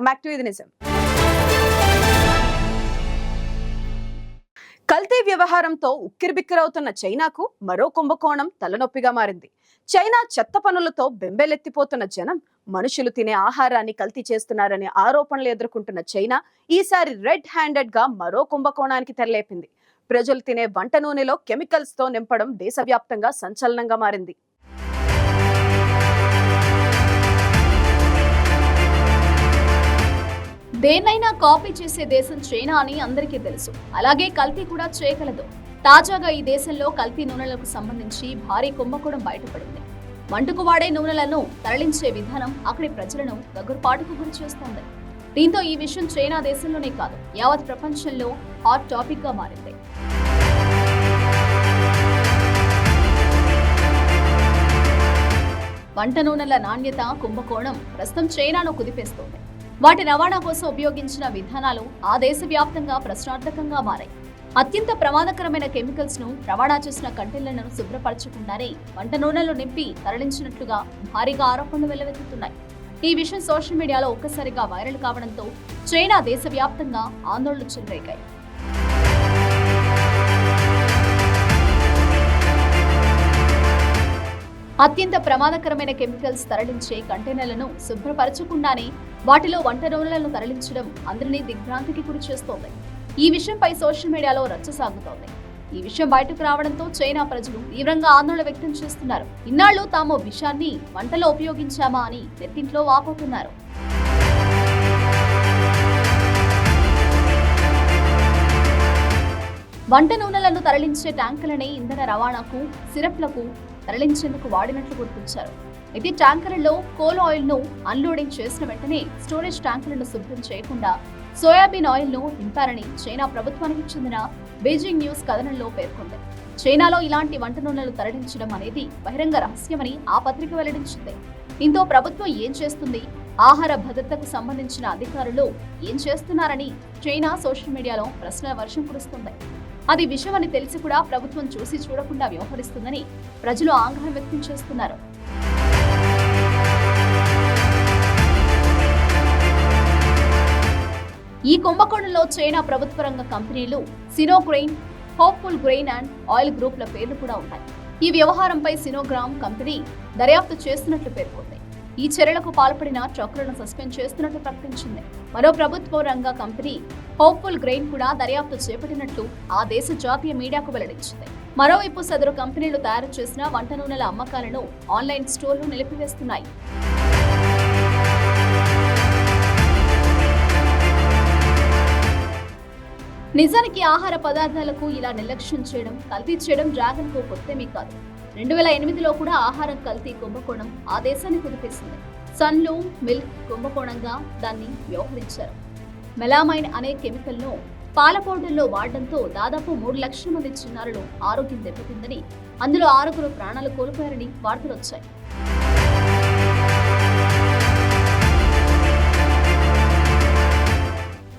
Welcome back to ఇది నిజం. కల్తీ వ్యవహారంతో ఉక్కిరిబిక్కిరవుతున్న చైనాకు మరో కుంభకోణం తలనొప్పిగా మారింది. చైనా చెత్త పనులతో బెంబేలెత్తిపోతున్న జనం మనుషులు తినే ఆహారాన్ని కల్తీ చేస్తున్నారనే ఆరోపణలు ఎదుర్కొంటున్న చైనా ఈసారి రెడ్ హ్యాండెడ్ గా మరో కుంభకోణానికి తెరలేపింది. ప్రజలు తినే వంట నూనెలో కెమికల్స్ తో నింపడం దేశవ్యాప్తంగా సంచలనంగా మారింది. దేన్నైనా కాపీ చేసే దేశం చైనా అని అందరికీ తెలుసు. అలాగే కల్తీ కూడా చేయగలదు. తాజాగా ఈ దేశంలో కల్తీ నూనెలకు సంబంధించి భారీ కుంభకోణం బయటపడింది. వంటకు వాడే నూనెలను తరలించే విధానం అక్కడి ప్రజలను గగుర్పాటుకు గురి చేస్తోంది. దీంతో ఈ విషయం చైనా దేశంలోనే కాదు, యావత్ ప్రపంచంలో హాట్ టాపిక్ గా మారింది. వంట నూనెల నాణ్యత కుంభకోణం ప్రస్తుతం చైనాను కుదిపేస్తోంది. వాటి రవాణా కోసం ఉపయోగించిన విధానాలు ఆ దేశ వ్యాప్తంగా ప్రశ్నార్థకంగా మారాయి. అత్యంత ప్రమాదకరమైన కెమికల్స్ ను రవాణా చేసిన కంటైనర్లను శుభ్రపరచకుండానే వంట నూనెలు నింపి తరలించినట్లుగా భారీగా ఆరోపణలు వెల్లువెత్తుతున్నాయి. ఈ విషయం సోషల్ మీడియాలో ఒక్కసారిగా వైరల్ కావడంతో చైనా దేశవ్యాప్తంగా ఆందోళనలు చెలరేగాయి. అత్యంత ప్రమాదకరమైన కెమికల్స్ తరలించే కంటైనర్లను శుభ్రపరచకుండానే వాటిలో వంట నూనెలను తరలించడం అందరినీ దిగ్భ్రాంతికి గురి చేస్తోంది. ఈ విషయంపై సోషల్ మీడియాలో రచ్చ సాగుతోంది. ఈ విషయం బయటకు రావడంతో చైనా ప్రజలు తీవ్రంగా ఆందోళన వ్యక్తం చేస్తున్నారు. ఇన్నాళ్లు తాము విషాన్ని వంటలో ఉపయోగించామా అని నెట్టింట్లో వాపోతున్నారు. వంట నూనెలను తరలించే ట్యాంకులనే ఇంధన రవాణాకు, సిరప్లకు తరలించేందుకు వాడినట్లు గుర్తించారు. అయితే ట్యాంకర్లలో కోల్ ఆయిల్ ను అన్లోడింగ్ చేసిన వెంటనే స్టోరేజ్ ట్యాంకులను శుభ్రం చేయకుండా సోయాబీన్ ఆయిల్ ను నింపారని చైనా ప్రభుత్వానికి చెందిన బీజింగ్ న్యూస్ కథనంలో పేర్కొంది. చైనాలో ఇలాంటి వంట నూనెలు తరలించడం అనేది బహిరంగ రహస్యమని ఆ పత్రిక వెల్లడించింది. దీంతో ప్రభుత్వం ఏం చేస్తుంది, ఆహార భద్రతకు సంబంధించిన అధికారులు ఏం చేస్తున్నారని చైనా సోషల్ మీడియాలో ప్రశ్నల వర్షం కురుస్తుంది. అది విషయమని తెలిసి కూడా ప్రభుత్వం చూసి చూడకుండా వ్యవహరిస్తుందని ప్రజలు ఆగ్రహం వ్యక్తం చేస్తున్నారు. ఈ కుంభకోణంలో చైనా ప్రభుత్వ రంగ కంపెనీలు సినోగ్రెయిన్, హోప్ఫుల్ గ్రెయిన్ అండ్ ఆయిల్ గ్రూప్ల పేర్లు కూడా ఉన్నాయి. ఈ వ్యవహారంపై సినోగ్రామ్ కంపెనీ దర్యాప్తు చేస్తున్నట్లు పేర్కొంది. ఈ చర్యలకు పాల్పడిన ట్రక్కులను సస్పెండ్ చేస్తున్నట్లు ప్రకటించింది. మరో ప్రభుత్వ రంగ కంపెనీ హోప్ఫుల్ గ్రెయిన్ కూడా దర్యాప్తు చేపట్టినట్లు ఆ దేశ జాతీయ మీడియాకు వెల్లడించింది. మరోవైపు సదరు కంపెనీలు తయారు చేసిన వంట నూనెల అమ్మకాలను ఆన్లైన్ స్టోర్లు నిలిపివేస్తున్నాయి. నిజానికి ఆహార పదార్థాలకు ఇలా నిర్లక్ష్యం చేయడం, కల్తీ చేయడం డ్రాగన్ కు కొత్తమీ కాదు. 2008లో కూడా ఆహారం కల్తీ కుంభకోణం ఆ దేశాన్ని కుదిపేసింది. సన్లు మిల్క్ కుంభకోణంగా దాన్ని వ్యవహరించారు. మెలామైన్ అనే కెమికల్ ను పాల పౌడర్లో వాడడంతో దాదాపు 3 లక్షల మంది చిన్నారులు ఆరోగ్యం దెబ్బతిందని, అందులో 6 ప్రాణాలు కోల్పోయారని వార్తలు వచ్చాయి.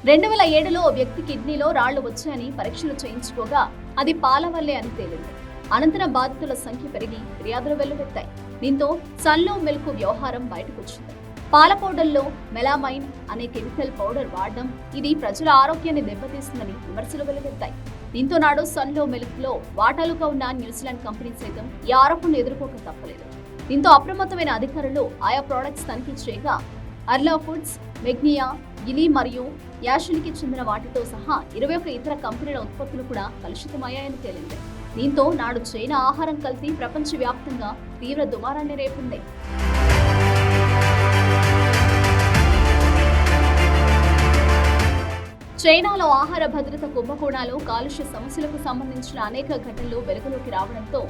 రెండు 2007లో ఓ వ్యక్తి కిడ్నీలో రాళ్లు వచ్చాయని పరీక్షలు చేయించుకోగా అది పాల వల్లే అని తేలింది. అనంతరం బాధితుల సంఖ్య పెరిగి ఫిర్యాదులు వెల్లువెత్తాయి. దీంతో సన్లో మిల్క్ వ్యవహారం బయటకొచ్చింది. పాల పౌడర్లో మెలామైన్ అనే కెమికల్ పౌడర్ వాడడం ఇది ప్రజల ఆరోగ్యాన్ని దెబ్బతీస్తుందని విమర్శలు వెల్లువెత్తాయి. దీంతో నాడు సన్లో మిల్క్ లో వాటాలుగా ఉన్న న్యూజిలాండ్ కంపెనీ సైతం ఈ ఆరోపణలు ఎదుర్కోక తప్పలేదు. దీంతో అప్రమత్తమైన అధికారులు ఆయా ప్రొడక్ట్స్ తనిఖీ చేయగా అర్లా ఫుడ్స్, మెగ్నియా, గిలీ మరియు యాషునికి చెందిన వాటితో సహా 21 ఇతర కంపెనీల ఉత్పత్తులు కూడా కలుషితమయ్యాయని తేలింది. దీంతో నాడు చైనా ఆహారం కల్తీ ప్రపంచవ్యాప్తంగా తీవ్ర దుమారాన్ని రేపింది. చైనాలో ఆహార భద్రత కుంభకోణాలు, కాలుష్య సమస్యలకు సంబంధించిన అనేక ఘటనలు వెలుగులోకి రావడంతో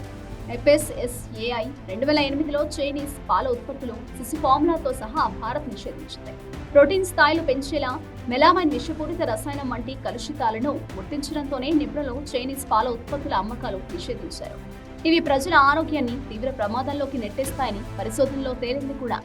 FSSAI 2008లో చైనీస్ పాల ఉత్పత్తులు, శిశు ఫార్ములాతో సహా భారత్ నిషేధించింది. ప్రోటీన్ స్థాయిలు పెంచేలా మెలామైన్, విషపూరిత రసాయనం వంటి కలుషితాలను గుర్తించడంతోనే నిపుణులు చైనీస్ పాల ఉత్పత్తుల అమ్మకాలు నిషేధించారు. ఇవి ప్రజల ఆరోగ్యాన్ని తీవ్ర ప్రమాదంలోకి నెట్టేస్తాయని పరిశోధనలో తేలింది కూడా.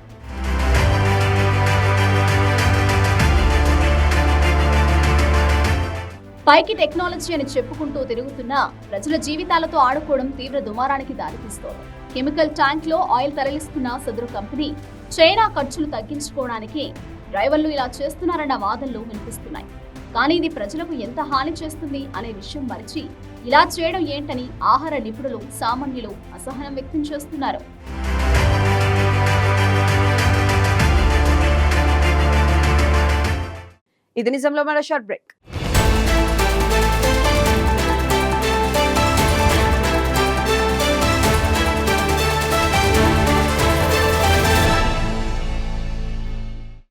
పైకి టెక్నాలజీ అని చెప్పుకుంటూ తిరుగుతున్నా ప్రజల జీవితాలతో ఆడుకోవడం తీవ్ర దుమారానికి దారితీస్తోంది. కెమికల్ ట్యాంక్ లో ఆయిల్ తరలిస్తున్న సదరు కంపెనీ చైనా ఖర్చులు తగ్గించుకోవడానికి డ్రైవర్లు ఇలా చేస్తున్నారన్న వాదనలు వినిపిస్తున్నాయి. కానీ ఇది ప్రజలకు ఎంత హాని చేస్తుంది అనే విషయం మరిచి ఇలా చేయడం ఏంటని ఆహార నిపుణులు, సామాన్యులు అసహనం వ్యక్తం చేస్తున్నారు. ఇది నిజంలో మన షార్ట్ బ్రేక్.